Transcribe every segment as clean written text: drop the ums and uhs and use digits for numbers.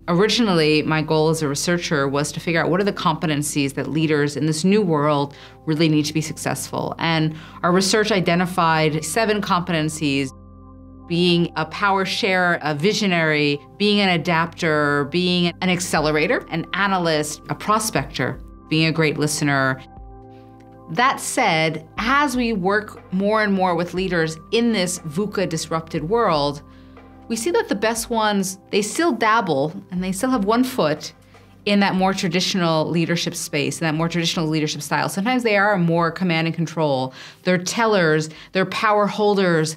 Originally, my goal as a researcher was to figure out what are the competencies that leaders in this new world really need to be successful. And our research identified 7 competencies: being a power sharer, a visionary, being an adapter, being an accelerator, an analyst, a prospector, being a great listener. That said, as we work more and more with leaders in this VUCA disrupted world, we see that the best ones, they still dabble and they still have one foot in that more traditional leadership space, in that more traditional leadership style. Sometimes they are more command and control. They're tellers, they're power holders.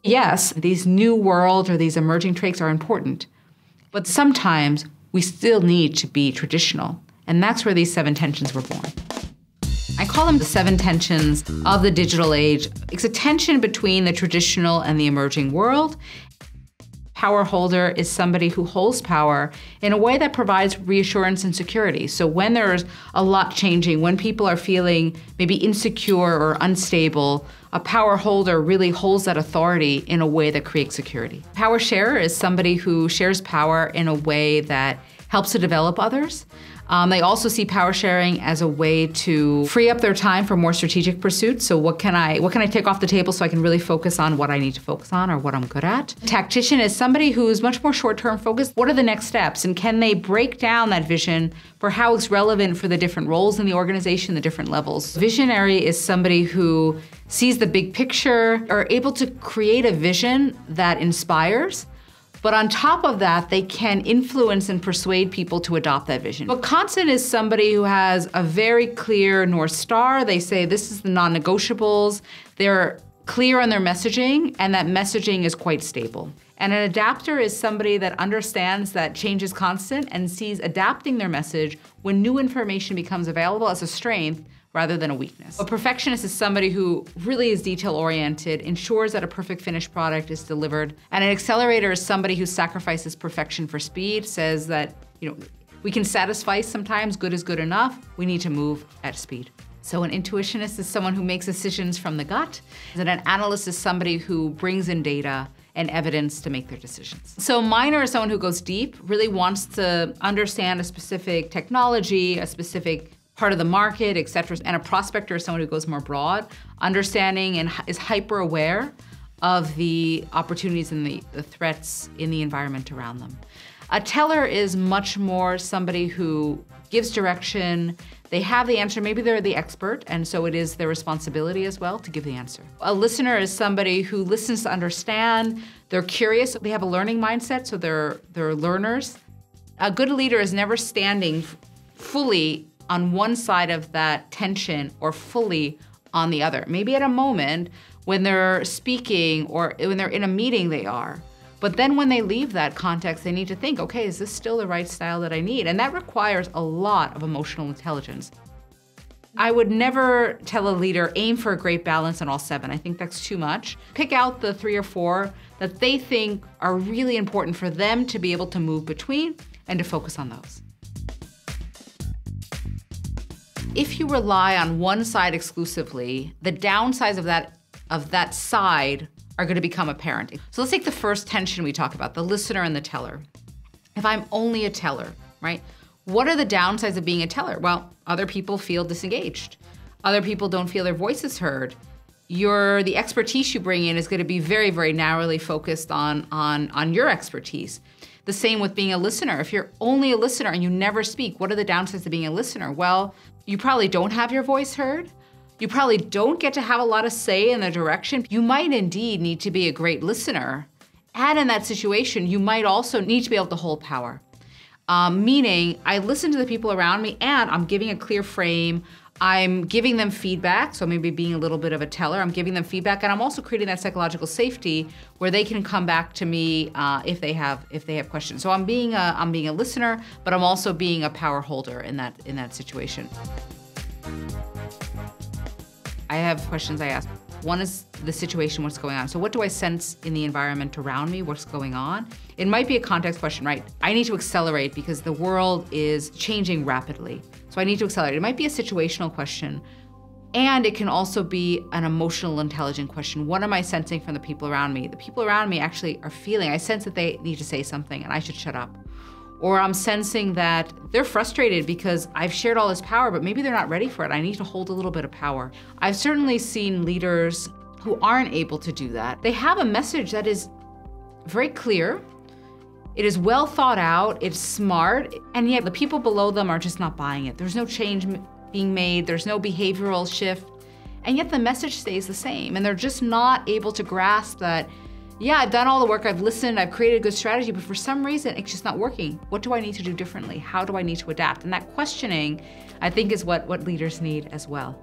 Yes, these new world or these emerging traits are important, but sometimes we still need to be traditional. And that's where these 7 tensions were born. I call them the 7 tensions of the digital age. It's a tension between the traditional and the emerging world. Power holder is somebody who holds power in a way that provides reassurance and security. So when there's a lot changing, when people are feeling maybe insecure or unstable, a power holder really holds that authority in a way that creates security. Power sharer is somebody who shares power in a way that helps to develop others. They also see power sharing as a way to free up their time for more strategic pursuits. So what can I take off the table so I can really focus on what I need to focus on or what I'm good at? Tactician is somebody who's much more short-term focused. What are the next steps? And can they break down that vision for how it's relevant for the different roles in the organization, the different levels? Visionary is somebody who sees the big picture, are able to create a vision that inspires. But on top of that, they can influence and persuade people to adopt that vision. But constant is somebody who has a very clear North Star. They say this is the non-negotiables. They're clear on their messaging, and that messaging is quite stable. And an adapter is somebody that understands that change is constant and sees adapting their message when new information becomes available as a strength rather than a weakness. A perfectionist is somebody who really is detail-oriented, ensures that a perfect finished product is delivered. And an accelerator is somebody who sacrifices perfection for speed, says that, we can satisfy sometimes, good is good enough, we need to move at speed. So an intuitionist is someone who makes decisions from the gut, and an analyst is somebody who brings in data and evidence to make their decisions. So miner is someone who goes deep, really wants to understand a specific technology, a specific part of the market, et cetera. And a prospector is someone who goes more broad, understanding and is hyper aware of the opportunities and the threats in the environment around them. A teller is much more somebody who gives direction. They have the answer, maybe they're the expert, and so it is their responsibility as well to give the answer. A listener is somebody who listens to understand, they're curious, they have a learning mindset, so they're learners. A good leader is never standing fully on one side of that tension or fully on the other. Maybe at a moment when they're speaking or when they're in a meeting they are. But then when they leave that context, they need to think, okay, is this still the right style that I need? And that requires a lot of emotional intelligence. I would never tell a leader, aim for a great balance on all 7. I think that's too much. Pick out the 3 or 4 that they think are really important for them to be able to move between and to focus on those. If you rely on one side exclusively, the downsides of that side are going to become apparent. So let's take the first tension we talk about, the listener and the teller. If I'm only a teller, right? What are the downsides of being a teller? Well, other people feel disengaged. Other people don't feel their voices heard. The expertise you bring in is going to be very, very narrowly focused on your expertise. The same with being a listener. If you're only a listener and you never speak, what are the downsides of being a listener? Well, you probably don't have your voice heard. You probably don't get to have a lot of say in the direction. You might indeed need to be a great listener. And in that situation, you might also need to be able to hold power. Meaning, I listen to the people around me and I'm giving a clear frame. I'm giving them feedback, so maybe being a little bit of a teller, I'm giving them feedback, and I'm also creating that psychological safety where they can come back to me if they have questions. So I'm being a listener, but I'm also being a power holder in that situation. I have questions I ask. One is the situation, what's going on. So what do I sense in the environment around me, what's going on? It might be a context question, right? I need to accelerate because the world is changing rapidly. So I need to accelerate. It might be a situational question, and it can also be an emotional, intelligent question. What am I sensing from the people around me? The people around me actually are feeling, I sense that they need to say something and I should shut up. Or I'm sensing that they're frustrated because I've shared all this power, but maybe they're not ready for it. I need to hold a little bit of power. I've certainly seen leaders who aren't able to do that. They have a message that is very clear. It is well thought out, it's smart, and yet the people below them are just not buying it. There's no change being made, there's no behavioral shift, and yet the message stays the same. And they're just not able to grasp that, yeah, I've done all the work, I've listened, I've created a good strategy, but for some reason, it's just not working. What do I need to do differently? How do I need to adapt? And that questioning, I think, is what leaders need as well.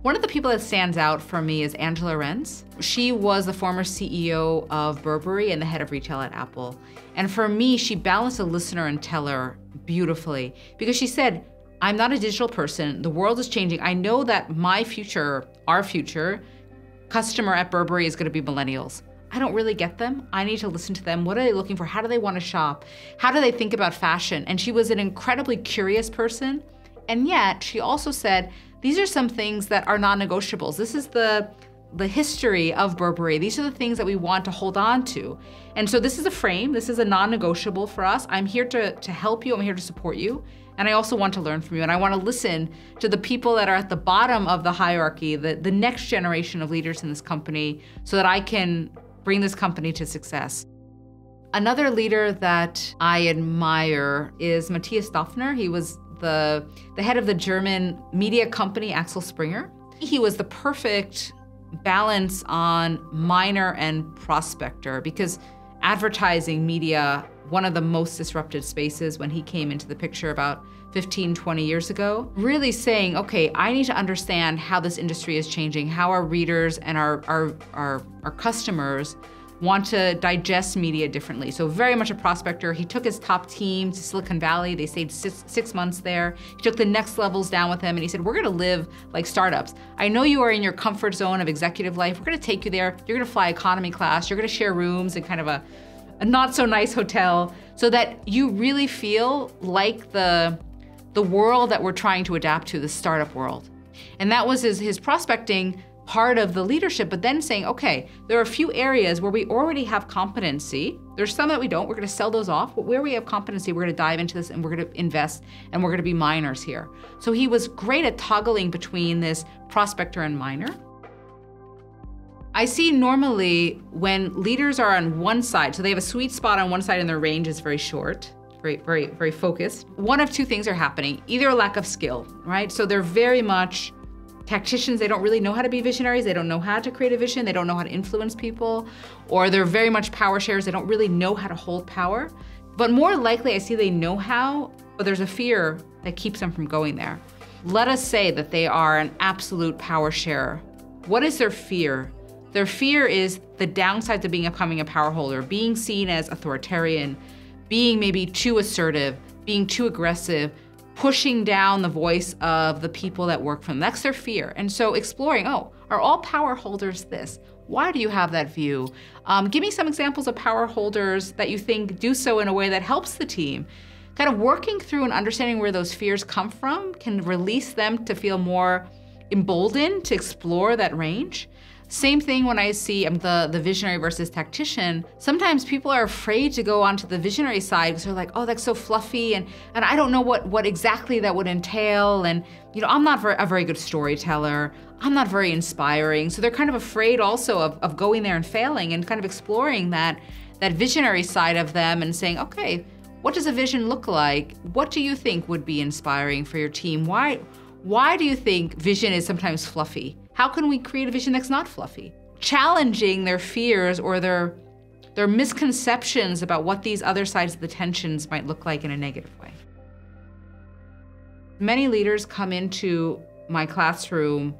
One of the people that stands out for me is Angela Renz. She was the former CEO of Burberry and the head of retail at Apple. And for me, she balanced a listener and teller beautifully, because she said, I'm not a digital person. The world is changing. I know that my future, our future, customer at Burberry is going to be millennials. I don't really get them. I need to listen to them. What are they looking for? How do they want to shop? How do they think about fashion? And she was an incredibly curious person. And yet she also said, these are some things that are non-negotiables. This is the history of Burberry. These are the things that we want to hold on to. And so this is a frame. This is a non-negotiable for us. I'm here to help you. I'm here to support you. And I also want to learn from you. And I want to listen to the people that are at the bottom of the hierarchy, the next generation of leaders in this company, so that I can bring this company to success. Another leader that I admire is Matthias Döpfner. He was the head of the German media company, Axel Springer. He was the perfect balance on miner and prospector, because advertising media, one of the most disrupted spaces when he came into the picture about 15, 20 years ago, really saying, okay, I need to understand how this industry is changing, how our readers and our customers want to digest media differently. So very much a prospector. He took his top team to Silicon Valley. They stayed six months there. He took the next levels down with him, and he said, we're gonna live like startups. I know you are in your comfort zone of executive life. We're gonna take you there. You're gonna fly economy class. You're gonna share rooms in kind of a not so nice hotel, so that you really feel like the world that we're trying to adapt to, the startup world. And that was his prospecting part of the leadership, but then saying, okay, there are a few areas where we already have competency. There's some that we don't. We're going to sell those off, but where we have competency, we're going to dive into this and we're going to invest and we're going to be miners here. So he was great at toggling between this prospector and miner. I see normally when leaders are on one side, so they have a sweet spot on one side and their range is very short, very focused. One of two things are happening, either a lack of skill, right? So they're very much tacticians. They don't really know how to be visionaries. They don't know how to create a vision. They don't know how to influence people, or they're very much power sharers. They don't really know how to hold power. But more likely, I see they know how, but there's a fear that keeps them from going there. Let us say that they are an absolute power sharer. What is their fear? Their fear is the downside to becoming a power holder, being seen as authoritarian, being maybe too assertive, being too aggressive, pushing down the voice of the people that work for them. That's their fear. And so exploring, oh, are all power holders this? Why do you have that view? Give me some examples of power holders that you think do so in a way that helps the team. Kind of working through and understanding where those fears come from can release them to feel more emboldened to explore that range. Same thing when I see the visionary versus tactician. Sometimes people are afraid to go onto the visionary side because they're like, oh, that's so fluffy, and I don't know what exactly that would entail, and I'm not a very good storyteller. I'm not very inspiring. So they're kind of afraid also of going there and failing and kind of exploring that visionary side of them and saying, okay, what does a vision look like? What do you think would be inspiring for your team? Why do you think vision is sometimes fluffy? How can we create a vision that's not fluffy? Challenging their fears or their misconceptions about what these other sides of the tensions might look like in a negative way. Many leaders come into my classroom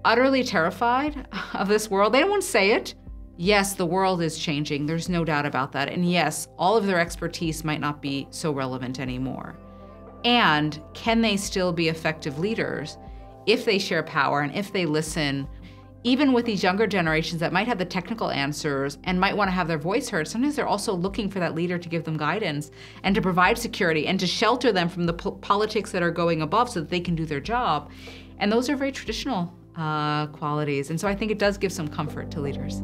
utterly terrified of this world. They don't want to say it. Yes, the world is changing. There's no doubt about that. And yes, all of their expertise might not be so relevant anymore. And can they still be effective leaders if they share power and if they listen? Even with these younger generations that might have the technical answers and might want to have their voice heard, sometimes they're also looking for that leader to give them guidance and to provide security and to shelter them from the politics that are going above so that they can do their job. And those are very traditional qualities. And so I think it does give some comfort to leaders.